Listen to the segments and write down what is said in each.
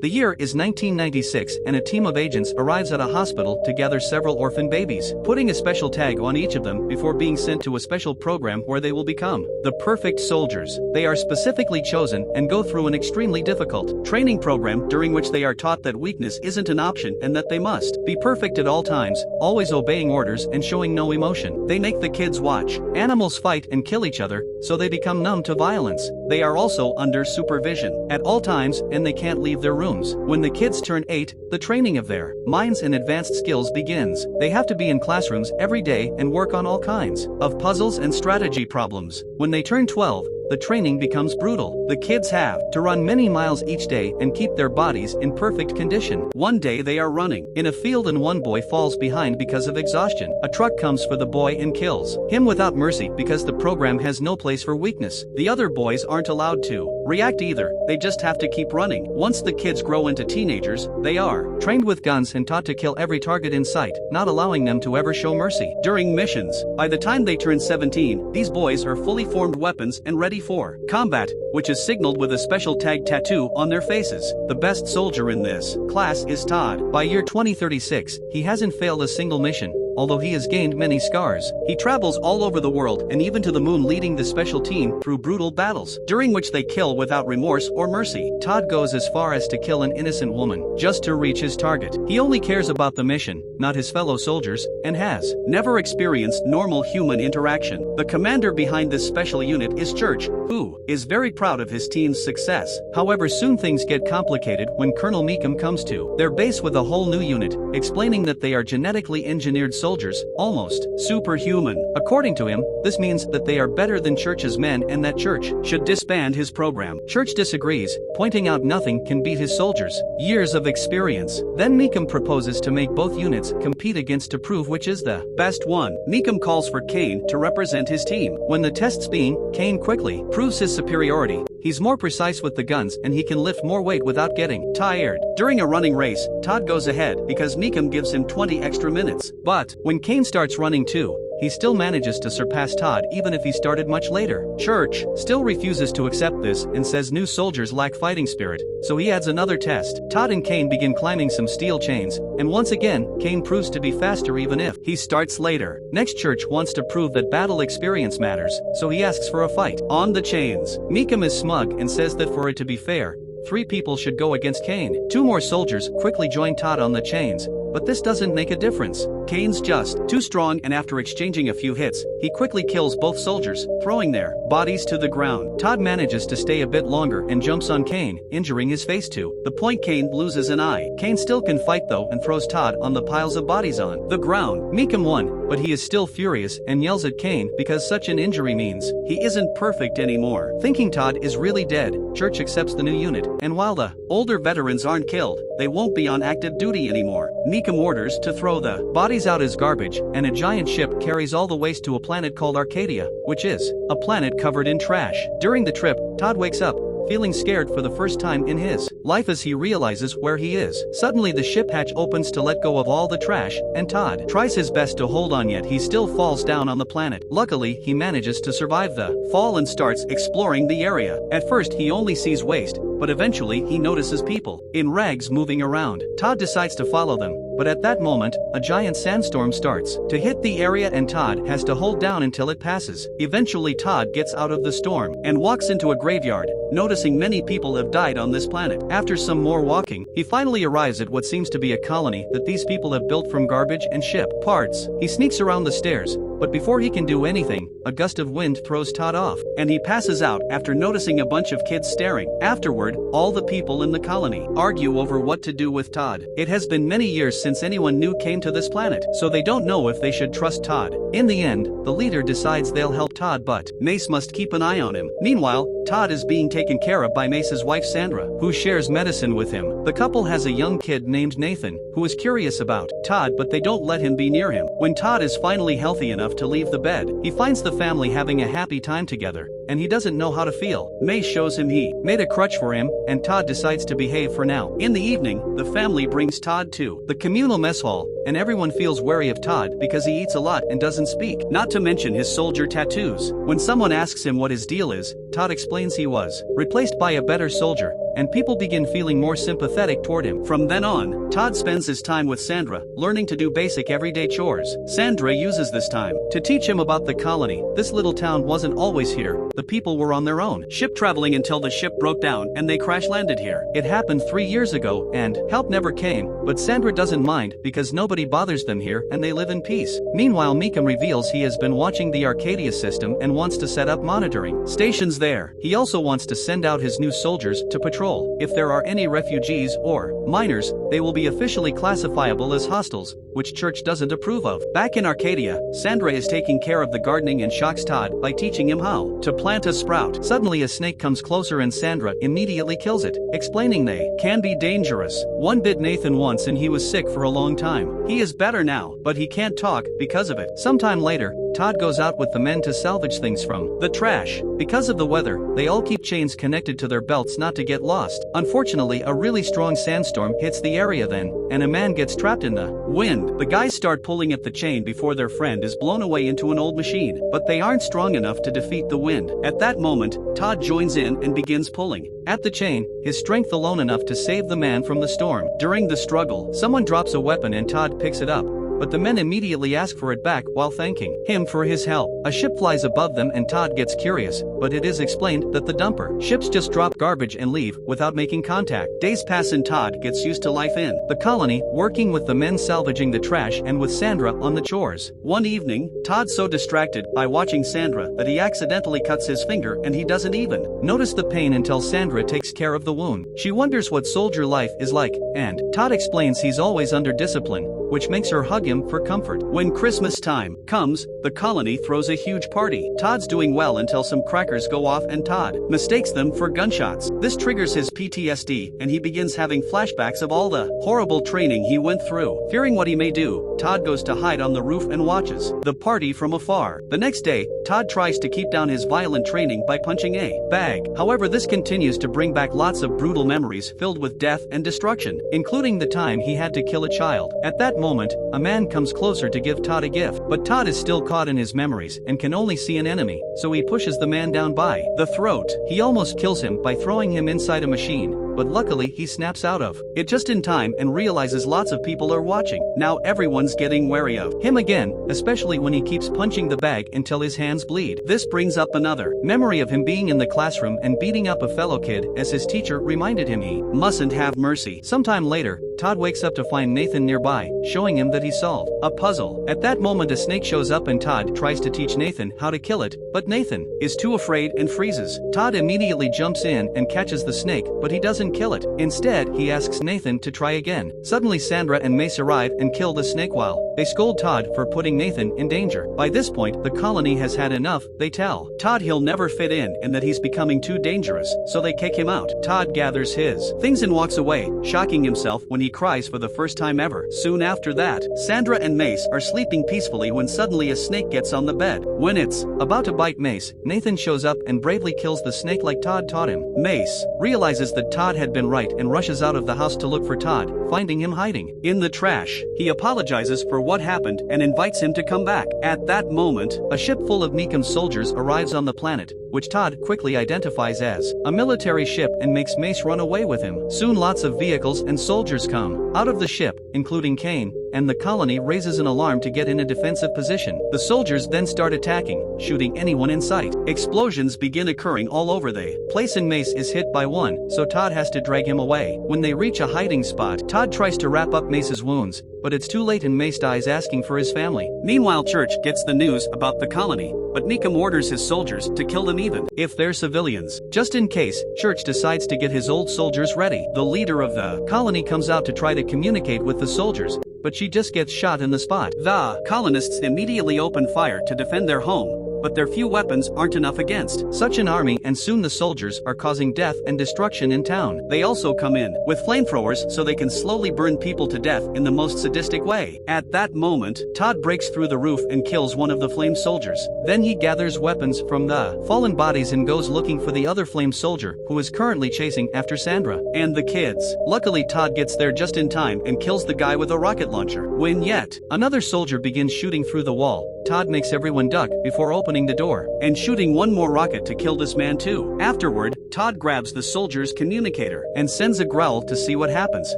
The year is 1996 and a team of agents arrives at a hospital to gather several orphan babies, putting a special tag on each of them before being sent to a special program where they will become the perfect soldiers. They are specifically chosen and go through an extremely difficult training program during which they are taught that weakness isn't an option and that they must be perfect at all times, always obeying orders and showing no emotion. They make the kids watch animals fight and kill each other, so they become numb to violence. They are also under supervision at all times and they can't leave their rooms. When the kids turn 8, the training of their minds and advanced skills begins. They have to be in classrooms every day and work on all kinds of puzzles and strategy problems. When they turn 12, the training becomes brutal. The kids have to run many miles each day and keep their bodies in perfect condition. One day they are running in a field and one boy falls behind because of exhaustion. A truck comes for the boy and kills him without mercy because the program has no place for weakness. The other boys aren't allowed to react either, they just have to keep running. Once the kids grow into teenagers, they are trained with guns and taught to kill every target in sight, not allowing them to ever show mercy during missions. By the time they turn 17, these boys are fully formed weapons and ready for combat, which is signaled with a special tag tattoo on their faces. The best soldier in this class is Todd. By year 2036, he hasn't failed a single mission, although he has gained many scars. He travels all over the world and even to the moon, leading the special team through brutal battles, during which they kill without remorse or mercy. Todd goes as far as to kill an innocent woman, just to reach his target. He only cares about the mission, not his fellow soldiers, and has never experienced normal human interaction. The commander behind this special unit is Church, who is very proud of his team's success. However, soon things get complicated when Colonel Meekum comes to their base with a whole new unit, explaining that they are genetically engineered soldiers, almost superhuman. According to him, this means that they are better than Church's men and that Church should disband his program. Church disagrees, pointing out nothing can beat his soldiers' years of experience. Then Meekum proposes to make both units compete against to prove which is the best one. Meekum calls for Kane to represent his team. When the tests begin, Kane quickly proves his superiority. He's more precise with the guns and he can lift more weight without getting tired. During a running race, Todd goes ahead because Meekum gives him 20 extra minutes. But when Kane starts running too, he still manages to surpass Todd even if he started much later. Church still refuses to accept this and says new soldiers lack fighting spirit, so he adds another test. Todd and Kane begin climbing some steel chains, and once again, Kane proves to be faster even if he starts later. Next, Church wants to prove that battle experience matters, so he asks for a fight on the chains. Meekum is smug and says that for it to be fair, 3 people should go against Kane. 2 more soldiers quickly join Todd on the chains, but this doesn't make a difference. Kane's just too strong, and after exchanging a few hits, he quickly kills both soldiers, throwing their bodies to the ground. Todd manages to stay a bit longer and jumps on Kane, injuring his face too. The point, Kane loses an eye. Kane still can fight though and throws Todd on the piles of bodies on the ground. Meekum won, but he is still furious and yells at Kane because such an injury means he isn't perfect anymore. Thinking Todd is really dead, Church accepts the new unit, and while the older veterans aren't killed, they won't be on active duty anymore. Meekum orders to throw the bodies out as garbage, and a giant ship carries all the waste to a planet called Arcadia, which is a planet covered in trash. During the trip, Todd wakes up, feeling scared for the first time in his life as he realizes where he is. Suddenly the ship hatch opens to let go of all the trash, and Todd tries his best to hold on, yet he still falls down on the planet. Luckily, he manages to survive the fall and starts exploring the area. At first he only sees waste, but eventually he notices people in rags moving around. Todd decides to follow them, but at that moment, a giant sandstorm starts to hit the area and Todd has to hold down until it passes. Eventually Todd gets out of the storm and walks into a graveyard, noticing many people have died on this planet. After some more walking, he finally arrives at what seems to be a colony that these people have built from garbage and ship parts. He sneaks around the stairs, but before he can do anything, a gust of wind throws Todd off, and he passes out after noticing a bunch of kids staring. Afterward, all the people in the colony argue over what to do with Todd. It has been many years since anyone new came to this planet, so they don't know if they should trust Todd. In the end, the leader decides they'll help Todd, but Mace must keep an eye on him. Meanwhile, Todd is being taken care of by Mace's wife Sandra, who shares medicine with him. The couple has a young kid named Nathan, who is curious about Todd, but they don't let him be near him. When Todd is finally healthy enough to leave the bed, he finds the family having a happy time together, and he doesn't know how to feel. Mace shows him he made a crutch for him, and Todd decides to behave for now. In the evening, the family brings Todd to the communal mess hall, and everyone feels wary of Todd because he eats a lot and doesn't speak, not to mention his soldier tattoos. When someone asks him what his deal is, Todd explains he was replaced by a better soldier, and people begin feeling more sympathetic toward him. From then on, Todd spends his time with Sandra, learning to do basic everyday chores. Sandra uses this time to teach him about the colony. This little town wasn't always here, the people were on their own, ship traveling until the ship broke down and they crash landed here. It happened 3 years ago and help never came, but Sandra doesn't mind because nobody bothers them here and they live in peace. Meanwhile, Meekum reveals he has been watching the Arcadia system and wants to set up monitoring stations there. He also wants to send out his new soldiers to patrol. If there are any refugees or minors, they will be officially classifiable as hostiles, which Church doesn't approve of. Back in Arcadia, Sandra is taking care of the gardening and shocks Todd by teaching him how to plant a sprout. Suddenly a snake comes closer and Sandra immediately kills it, explaining they can be dangerous. One bit Nathan once and he was sick for a long time. He is better now, but he can't talk because of it. Sometime later, Todd goes out with the men to salvage things from the trash. Because of the weather, they all keep chains connected to their belts not to get lost. Unfortunately, a really strong sandstorm hits the area then, and a man gets trapped in the wind. The guys start pulling at the chain before their friend is blown away into an old machine, but they aren't strong enough to defeat the wind. At that moment, Todd joins in and begins pulling at the chain, his strength alone enough to save the man from the storm. During the struggle, someone drops a weapon and Todd picks it up, but the men immediately ask for it back while thanking him for his help. A ship flies above them and Todd gets curious, but it is explained that the dumper ships just drop garbage and leave without making contact. Days pass and Todd gets used to life in the colony, working with the men salvaging the trash and with Sandra on the chores. One evening, Todd's so distracted by watching Sandra that he accidentally cuts his finger and he doesn't even notice the pain until Sandra takes care of the wound. She wonders what soldier life is like, and Todd explains he's always under discipline, which makes her hug him for comfort. When Christmas time comes, the colony throws a huge party. Todd's doing well until some crackers go off and Todd mistakes them for gunshots. This triggers his PTSD and he begins having flashbacks of all the horrible training he went through. Fearing what he may do, Todd goes to hide on the roof and watches the party from afar. The next day, Todd tries to keep down his violent training by punching a bag. However, this continues to bring back lots of brutal memories filled with death and destruction, including the time he had to kill a child. At that moment, a man comes closer to give Todd a gift, but Todd is still caught in his memories and can only see an enemy, so he pushes the man down by the throat. He almost kills him by throwing him inside a machine, but luckily he snaps out of it just in time and realizes lots of people are watching. Now everyone's getting wary of him again, especially when he keeps punching the bag until his hands bleed. This brings up another memory of him being in the classroom and beating up a fellow kid as his teacher reminded him he mustn't have mercy. Sometime later, Todd wakes up to find Nathan nearby, showing him that he solved a puzzle. At that moment a snake shows up and Todd tries to teach Nathan how to kill it, but Nathan is too afraid and freezes. Todd immediately jumps in and catches the snake, but he doesn't kill it. Instead, he asks Nathan to try again. Suddenly Sandra and Mace arrive and kill the snake while they scold Todd for putting Nathan in danger. By this point, the colony has had enough. They tell Todd he'll never fit in and that he's becoming too dangerous, so they kick him out. Todd gathers his things and walks away, shocking himself when he cries for the first time ever. Soon after that, Sandra and Mace are sleeping peacefully when suddenly a snake gets on the bed. When it's about to bite Mace, Nathan shows up and bravely kills the snake like Todd taught him. Mace realizes that Todd had been right and rushes out of the house to look for Todd, finding him hiding in the trash. He apologizes for what happened and invites him to come back. At that moment, a ship full of Meekum's soldiers arrives on the planet, which Todd quickly identifies as a military ship and makes Mace run away with him. Soon lots of vehicles and soldiers come out of the ship, including Kane, and the colony raises an alarm to get in a defensive position. The soldiers then start attacking, shooting anyone in sight. Explosions begin occurring all over the place and Mace is hit by one, so Todd has to drag him away. When they reach a hiding spot, Todd tries to wrap up Mace's wounds, but it's too late and Mace dies asking for his family. Meanwhile, Church gets the news about the colony, but Meekum orders his soldiers to kill them even if they're civilians. Just in case, Church decides to get his old soldiers ready. The leader of the colony comes out to try to communicate with the soldiers, but she just gets shot in the spot. The colonists immediately open fire to defend their home, but their few weapons aren't enough against such an army, and soon the soldiers are causing death and destruction in town. They also come in with flamethrowers so they can slowly burn people to death in the most sadistic way. At that moment, Todd breaks through the roof and kills one of the flame soldiers. Then he gathers weapons from the fallen bodies and goes looking for the other flame soldier, who is currently chasing after Sandra and the kids. Luckily, Todd gets there just in time and kills the guy with a rocket launcher. When yet another soldier begins shooting through the wall, Todd makes everyone duck before opening the door and shooting one more rocket to kill this man too. Afterward, Todd grabs the soldier's communicator and sends a growl to see what happens.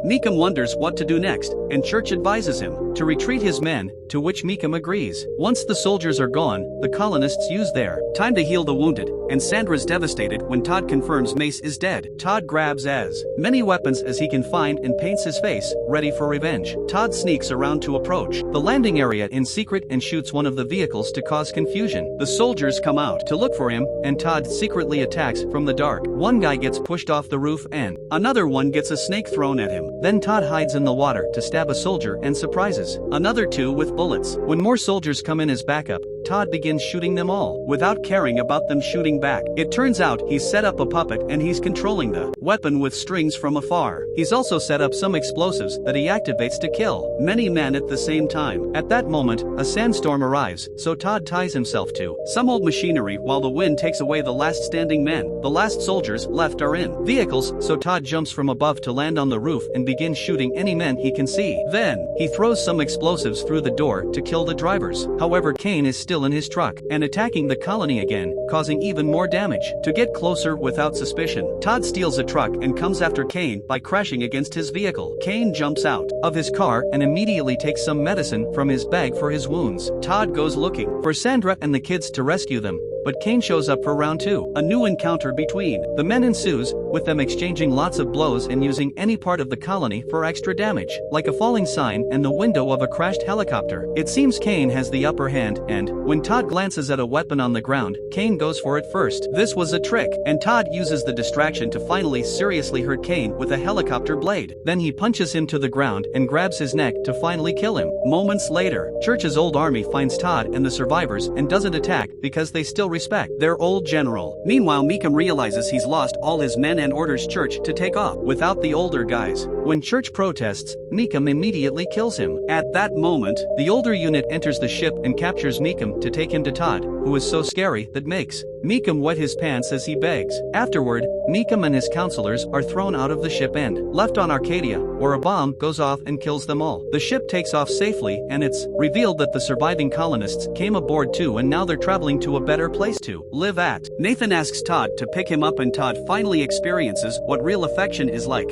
Meekum wonders what to do next, and Church advises him to retreat his men, to which Meekum agrees. Once the soldiers are gone, the colonists use their time to heal the wounded, and Sandra's devastated when Todd confirms Mace is dead. Todd grabs as many weapons as he can find and paints his face, ready for revenge. Todd sneaks around to approach the landing area in secret and shoots one of the vehicles to cause confusion. The soldiers come out to look for him, and Todd secretly attacks from the dark. One guy gets pushed off the roof and another one gets a snake thrown at him. Then Todd hides in the water to stab a soldier and surprises another two with bullets. When more soldiers come in as backup, Todd begins shooting them all, without caring about them shooting back. It turns out he's set up a puppet and he's controlling the weapon with strings from afar. He's also set up some explosives that he activates to kill many men at the same time. At that moment, a sandstorm arrives, so Todd ties himself to some old machinery while the wind takes away the last standing men. The last soldiers left are in vehicles, so Todd jumps from above to land on the roof and begins shooting any men he can see. Then, he throws some explosives through the door to kill the drivers. However, Kane is still in his truck and attacking the colony again, causing even more damage. To get closer without suspicion, Todd steals a truck and comes after Kane by crashing against his vehicle. Kane jumps out of his car and immediately takes some medicine from his bag for his wounds. Todd goes looking for Sandra and the kids to rescue them, but Kane shows up for round 2. A new encounter between the men ensues, with them exchanging lots of blows and using any part of the colony for extra damage, like a falling sign and the window of a crashed helicopter. It seems Kane has the upper hand, and when Todd glances at a weapon on the ground, Kane goes for it first. This was a trick, and Todd uses the distraction to finally seriously hurt Kane with a helicopter blade. Then he punches him to the ground and grabs his neck to finally kill him. Moments later, Church's old army finds Todd and the survivors and doesn't attack because they still respect their old general. Meanwhile, Meekum realizes he's lost all his men and orders Church to take off without the older guys. When Church protests, Meekum immediately kills him. At that moment, the older unit enters the ship and captures Meekum to take him to Todd, who is so scary that makes Meekum wet his pants as he begs. Afterward, Meekum and his counselors are thrown out of the ship and left on Arcadia, where a bomb goes off and kills them all. The ship takes off safely, and it's revealed that the surviving colonists came aboard too, and now they're traveling to a better place to live at. Nathan asks Todd to pick him up, and Todd finally experiences what real affection is like.